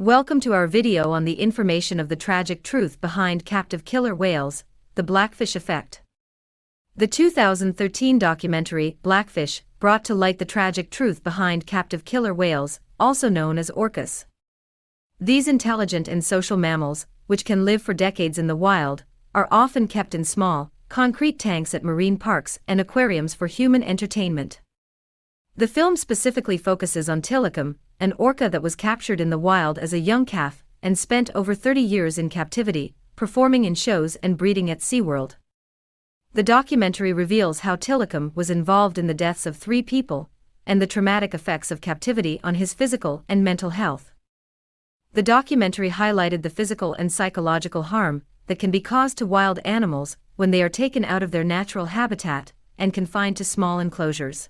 Welcome to our video on the information of the tragic truth behind captive killer whales, the Blackfish Effect. The 2013 documentary, Blackfish, brought to light the tragic truth behind captive killer whales, also known as orcas. These intelligent and social mammals, which can live for decades in the wild, are often kept in small, concrete tanks at marine parks and aquariums for human entertainment. The film specifically focuses on Tilikum, an orca that was captured in the wild as a young calf and spent over 30 years in captivity, performing in shows and breeding at SeaWorld. The documentary reveals how Tilikum was involved in the deaths of 3 people and the traumatic effects of captivity on his physical and mental health. The documentary highlighted the physical and psychological harm that can be caused to wild animals when they are taken out of their natural habitat and confined to small enclosures.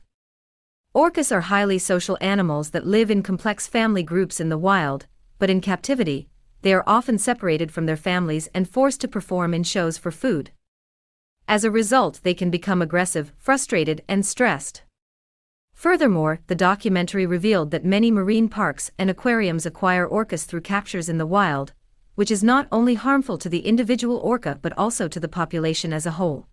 Orcas are highly social animals that live in complex family groups in the wild, but in captivity, they are often separated from their families and forced to perform in shows for food. As a result, they can become aggressive, frustrated, and stressed. Furthermore, the documentary revealed that many marine parks and aquariums acquire orcas through captures in the wild, which is not only harmful to the individual orca but also to the population as a whole.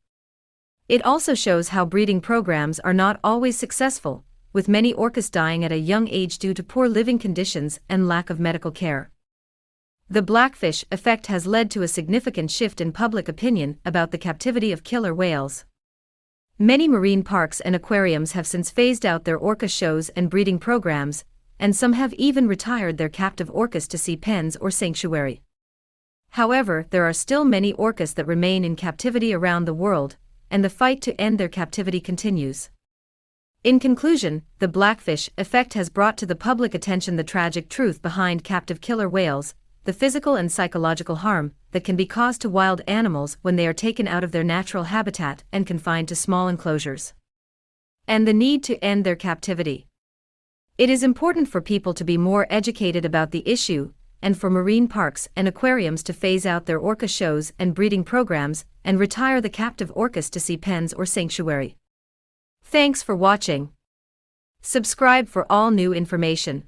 It also shows how breeding programs are not always successful, with many orcas dying at a young age due to poor living conditions and lack of medical care. The Blackfish Effect has led to a significant shift in public opinion about the captivity of killer whales. Many marine parks and aquariums have since phased out their orca shows and breeding programs, and some have even retired their captive orcas to sea pens or sanctuary. However, there are still many orcas that remain in captivity around the world, and the fight to end their captivity continues. In conclusion, the Blackfish Effect has brought to the public attention the tragic truth behind captive killer whales, the physical and psychological harm that can be caused to wild animals when they are taken out of their natural habitat and confined to small enclosures, and the need to end their captivity. It is important for people to be more educated about the issue, and for marine parks and aquariums to phase out their orca shows and breeding programs and retire the captive orcas to sea pens or sanctuary. Thanks for watching. Subscribe for all new information.